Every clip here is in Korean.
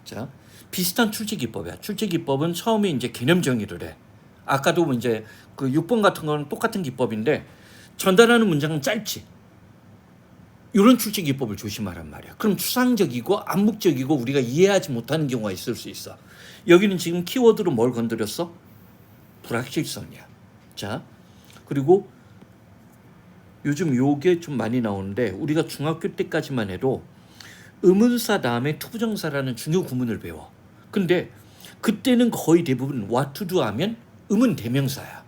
자, 비슷한 출제 기법이야. 출제 기법은 처음에 이제 개념 정의를 해. 아까도 이제 그 6번 같은 거는 똑같은 기법인데 전달하는 문장은 짧지. 이런 출제 기법을 조심하란 말이야. 그럼 추상적이고 암묵적이고 우리가 이해하지 못하는 경우가 있을 수 있어. 여기는 지금 키워드로 뭘 건드렸어? 불확실성이야. 자, 그리고 요즘 요게 좀 많이 나오는데 우리가 중학교 때까지만 해도 의문사 다음에 투부정사라는 중요 구문을 배워. 근데 그때는 거의 대부분 what to do 하면 의문 대명사야.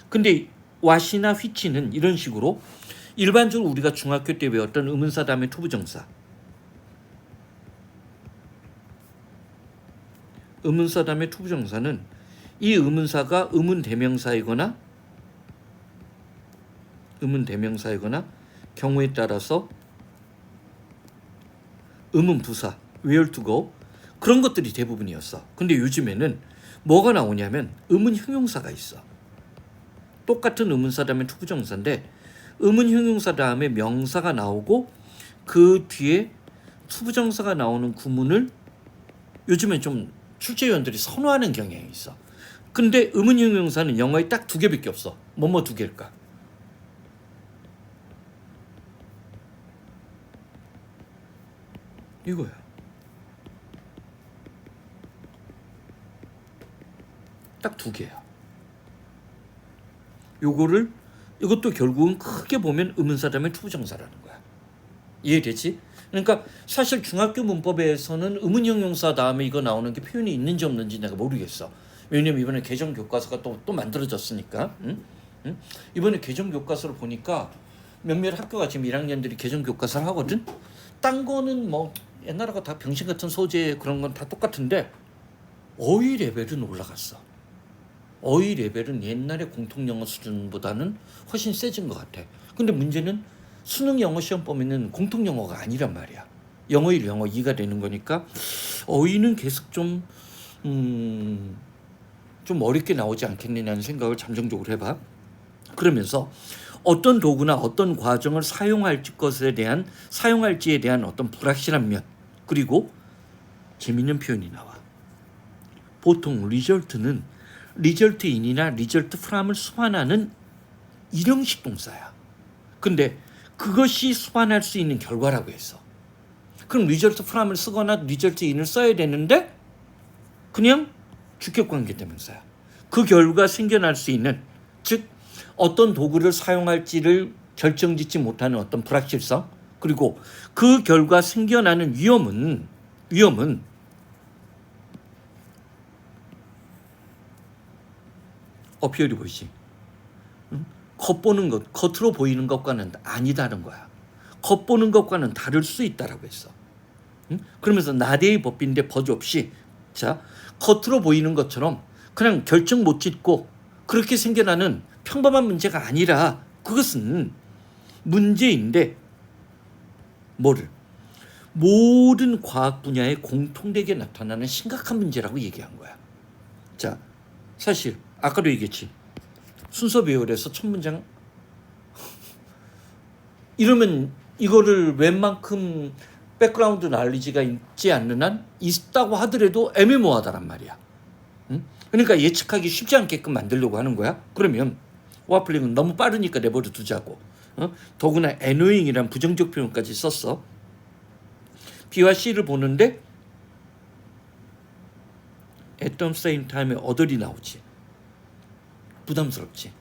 근데 what이나 which는 이런 식으로 일반적으로 우리가 중학교 때 배웠던 의문사 다음에 투부정사, 의문사 다음에 투부정사는 이 의문사가 의문 대명사이거나 경우에 따라서 의문 부사, where to go 그런 것들이 대부분이었어. 근데 요즘에는 뭐가 나오냐면 의문 형용사가 있어. 똑같은 의문사 다음에 투부정사인데 의문 형용사 다음에 명사가 나오고 그 뒤에 투부정사가 나오는 구문을 요즘에 좀 출제위원들이 선호하는 경향이 있어. 근데 의문 형용사는 영어에 딱 2개밖에 없어. 뭐뭐 2개일까? 이거야. 딱 2개야. 이것도 결국은 크게 보면 의문사 다음에 투부정사라는 거야. 이해되지? 그러니까 사실 중학교 문법에서는 의문 형용사 다음에 이거 나오는 게 표현이 있는지 없는지 내가 모르겠어. 왜냐면 이번에 개정 교과서가 또 만들어졌으니까. 응? 이번에 개정 교과서를 보니까 몇몇 학교가 지금 1학년들이 개정 교과서를 하거든. 딴 거는 뭐 옛날하고 다 병신 같은 소재 그런 건 다 똑같은데 어휘 레벨은 올라갔어. 어휘 레벨은 옛날에 공통영어 수준보다는 훨씬 세진 것 같아. 근데 문제는 수능 영어 시험 보면은 공통영어가 아니란 말이야. 영어 1, 영어 2가 되는 거니까 어휘는 계속 좀 어렵게 나오지 않겠느냐는 생각을 잠정적으로 해봐. 그러면서 어떤 도구나 어떤 과정을 사용할지에 대한 어떤 불확실한 면, 그리고 재밌는 표현이 나와. 보통 리절트는 리절트 인이나 리절트 프롬을 수반하는 일형식 동사야. 근데 그것이 수반할 수 있는 결과라고 했어. 그럼 리절트 프롬을 쓰거나 리절트 인을 써야 되는데 그냥 주격관계 대명사야. 그 결과 생겨날 수 있는, 즉 어떤 도구를 사용할지를 결정짓지 못하는 어떤 불확실성, 그리고 그 결과 생겨나는 위험은 어피어리 보이지? 겉으로 보이는 것과는 아니다는 거야. 겉보는 것과는 다를 수 있다라고 했어. 그러면서 나대의 법인데 버즈 없이, 자, 겉으로 보이는 것처럼 그냥 결정 못 짓고 그렇게 생겨나는 평범한 문제가 아니라 그것은 문제인데 모든 과학 분야에 공통되게 나타나는 심각한 문제라고 얘기한 거야. 자, 사실 아까도 얘기했지. 순서 배열에서 첫 문장 이러면 이거를 웬만큼 백그라운드 날리지가 있지 않는 한 있다고 하더라도 애매모호하다란 말이야. 그러니까 예측하기 쉽지 않게끔 만들려고 하는 거야. 그러면 와플링은 너무 빠르니까 내버려 두자고. 더구나 annoying이란 부정적 표현까지 썼어. B와 C를 보는데 at the same time에 other이 나오지. 부담스럽지.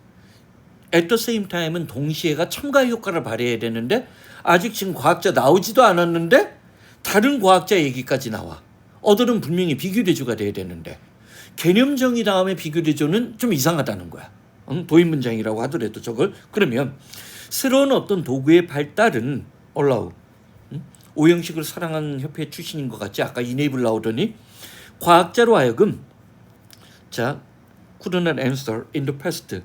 at the same time은 동시에가 첨가 효과를 발휘해야 되는데 아직 지금 과학자 나오지도 않았는데 다른 과학자 얘기까지 나와. other은 분명히 비교대조가 돼야 되는데 개념정의 다음에 비교대조는 좀 이상하다는 거야. 도입 문장이라고 하더라도 저걸. 그러면 새로운 어떤 도구의 발달은 allow, 오형식을 사랑하는 협회 출신인 것 같지? 아까 enable 나오더니 과학자로 하여금 자, could not answer in the past,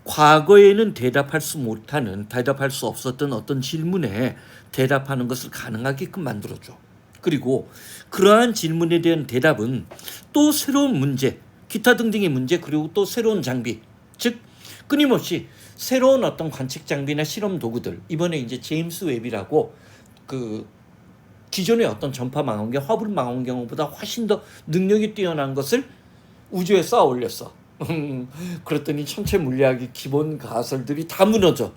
과거에는 대답할 수 없었던 어떤 질문에 대답하는 것을 가능하게끔 만들어줘. 그리고 그러한 질문에 대한 대답은 또 새로운 문제, 기타 등등의 문제, 그리고 또 새로운 장비, 즉 끊임없이 새로운 어떤 관측 장비나 실험 도구들, 이번에 이제 제임스 웹이라고 그 기존의 어떤 전파 망원경, 허블 망원경보다 훨씬 더 능력이 뛰어난 것을 우주에 쌓아 올렸어. 그랬더니 천체 물리학의 기본 가설들이 다 무너져.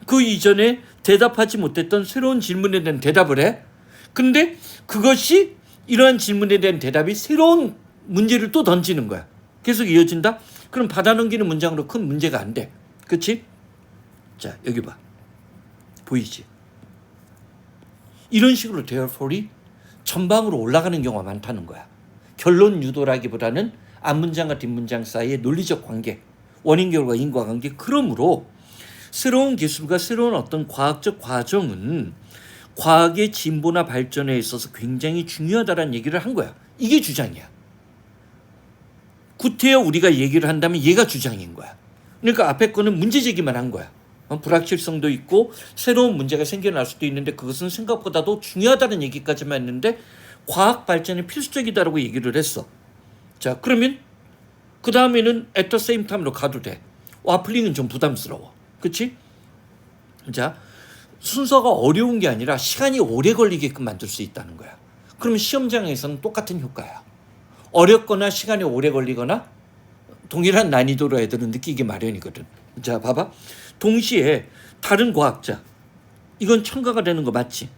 그 이전에 대답하지 못했던 새로운 질문에 대한 대답을 해. 근데 그것이 이러한 질문에 대한 대답이 새로운 문제를 또 던지는 거야. 계속 이어진다? 그럼 받아넘기는 문장으로 큰 문제가 안 돼. 그치? 자, 여기 봐. 보이지? 이런 식으로 therefore이 전방으로 올라가는 경우가 많다는 거야. 결론 유도라기보다는 앞문장과 뒷문장 사이의 논리적 관계, 원인 결과 인과관계. 그러므로 새로운 기술과 새로운 어떤 과학적 과정은 과학의 진보나 발전에 있어서 굉장히 중요하다는 얘기를 한 거야. 이게 주장이야. 구태여 우리가 얘기를 한다면 얘가 주장인 거야. 그러니까 앞에 거는 문제 제기만 한 거야. 불확실성도 있고 새로운 문제가 생겨날 수도 있는데 그것은 생각보다도 중요하다는 얘기까지만 했는데 과학 발전이 필수적이다라고 얘기를 했어. 자, 그러면 그 다음에는 at the same time로 가도 돼. 와플링은 좀 부담스러워. 그치? 자, 순서가 어려운 게 아니라 시간이 오래 걸리게끔 만들 수 있다는 거야. 그럼 시험장에서는 똑같은 효과야. 어렵거나 시간이 오래 걸리거나 동일한 난이도로 애들은 느끼기 마련이거든. 자, 봐봐. 동시에 다른 과학자, 이건 첨가가 되는 거 맞지?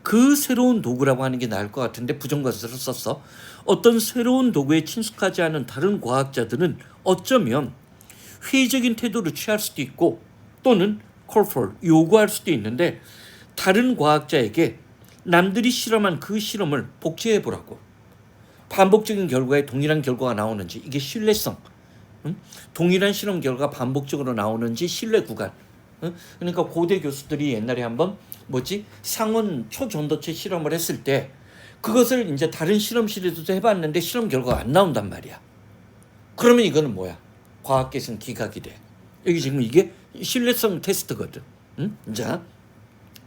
그 새로운 도구라고 하는 게 나을 것 같은데 부정관사를 썼어. 어떤 새로운 도구에 친숙하지 않은 다른 과학자들은 어쩌면 회의적인 태도를 취할 수도 있고 또는 call for, 요구할 수도 있는데 다른 과학자에게 남들이 실험한 그 실험을 복제해 보라고. 반복적인 결과에 동일한 결과가 나오는지, 이게 신뢰성. 동일한 실험 결과 반복적으로 나오는지 신뢰 구간. 그러니까 고대 교수들이 옛날에 한번 상온 초전도체 실험을 했을 때 그것을 이제 다른 실험실에서도 해봤는데 실험 결과가 안 나온단 말이야. 그러면 이거는 뭐야? 과학계에서는 기각이 돼. 여기 지금 이게 신뢰성 테스트거든. 자,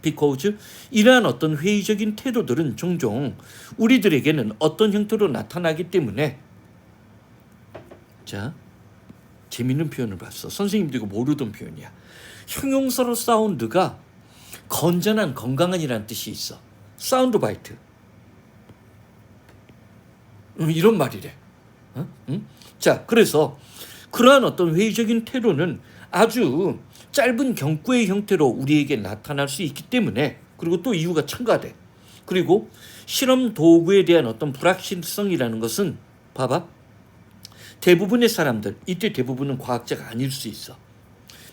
because 이러한 어떤 회의적인 태도들은 종종 우리들에게는 어떤 형태로 나타나기 때문에, 자, 재밌는 표현을 봤어. 선생님도 이거 모르던 표현이야. 형용사로 사운드가 건전한, 건강한이라는 뜻이 있어. 사운드 바이트. 이런 말이래. 자, 그래서 그러한 어떤 회의적인 태도는 아주 짧은 경구의 형태로 우리에게 나타날 수 있기 때문에, 그리고 또 이유가 첨가돼. 그리고 실험 도구에 대한 어떤 불확실성이라는 것은 봐봐. 대부분의 사람들, 이때 대부분은 과학자가 아닐 수 있어.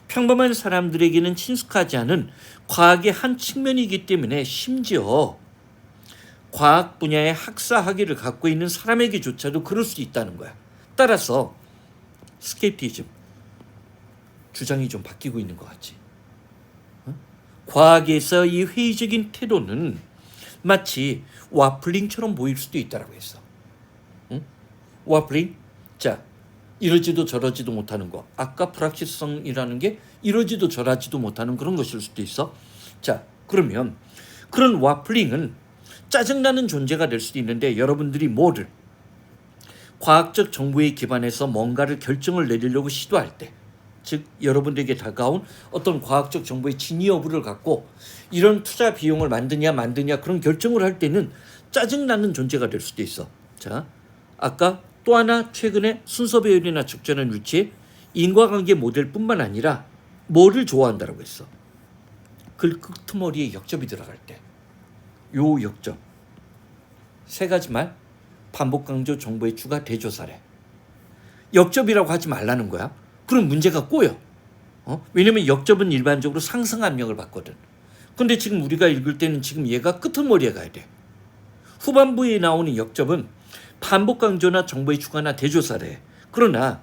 평범한 사람들에게는 친숙하지 않은 과학의 한 측면이기 때문에 심지어 과학 분야의 학사 학위를 갖고 있는 사람에게조차도 그럴 수 있다는 거야. 따라서 스케이피즘, 주장이 좀 바뀌고 있는 것 같지. 과학에서 이 회의적인 태도는 마치 와플링처럼 보일 수도 있다고 했어. 와플링? 자, 이러지도 저러지도 못하는 거. 아까 불확실성이라는 게 이러지도 저러지도 못하는 그런 것일 수도 있어. 자, 그러면 그런 와플링은 짜증나는 존재가 될 수도 있는데 여러분들이 뭐를 과학적 정보에 기반해서 뭔가를 결정을 내리려고 시도할 때, 즉 여러분들에게 다가온 어떤 과학적 정보의 진위 여부를 갖고 이런 투자 비용을 만드냐 그런 결정을 할 때는 짜증나는 존재가 될 수도 있어. 자, 아까 또 하나 최근에 순서 배열이나 적절한 위치에 인과관계 모델뿐만 아니라 뭐를 좋아한다라고 했어. 글 끄트머리에 역접이 들어갈 때, 요 역접 세 가지 말 반복 강조 정보의 추가 대조사래. 역접이라고 하지 말라는 거야. 그럼 문제가 꼬여. 왜냐면 역접은 일반적으로 상승 압력을 받거든. 근데 지금 우리가 읽을 때는 지금 얘가 끄트머리에 가야 돼. 후반부에 나오는 역접은 반복 강조나 정보의 추가나 대조사래. 그러나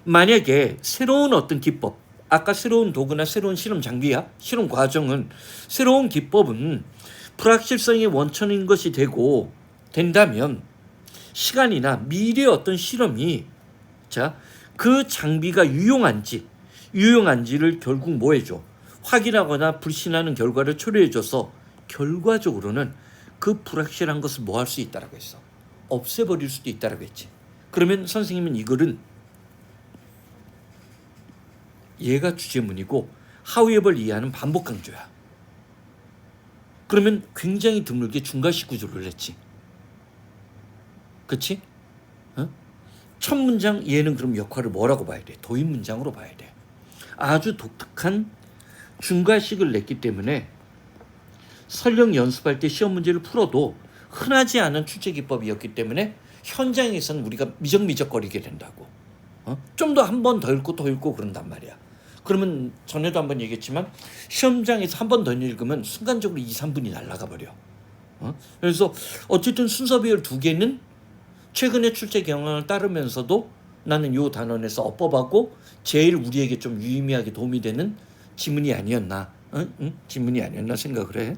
만약에 새로운 어떤 기법, 아까 새로운 도구나 새로운 실험 장비야, 실험 과정은, 새로운 기법은 불확실성의 원천인 것이 된다면 시간이나 미래의 어떤 실험이, 자, 그 장비가 유용한지를 결국 뭐 해줘? 확인하거나 불신하는 결과를 초래해줘서 결과적으로는 그 불확실한 것을 뭐 할 수 있다라고 했어. 없애버릴 수도 있다라고 했지. 그러면 선생님은 이거는 얘가 주제문이고 하위업을 이해하는 반복 강조야. 그러면 굉장히 드물게 중괄식 구조를 했지. 그치? 어? 첫 문장 얘는 그럼 역할을 뭐라고 봐야 돼? 도입 문장으로 봐야 돼. 아주 독특한 중괄식을 냈기 때문에 설령 연습할 때 시험 문제를 풀어도 흔하지 않은 출제 기법이었기 때문에 현장에서는 우리가 미적미적거리게 된다고. 좀 더 한 번 더 읽고 더 읽고 그런단 말이야. 그러면 전에도 한번 얘기했지만 시험장에서 한 번 더 읽으면 순간적으로 2, 3분이 날아가 버려. 그래서 어쨌든 순서 비율 2개는 최근의 출제 경향을 따르면서도 나는 요 단원에서 어법하고 제일 우리에게 좀 유의미하게 도움이 되는 지문이 아니었나, 지문이 아니었나 생각을 해.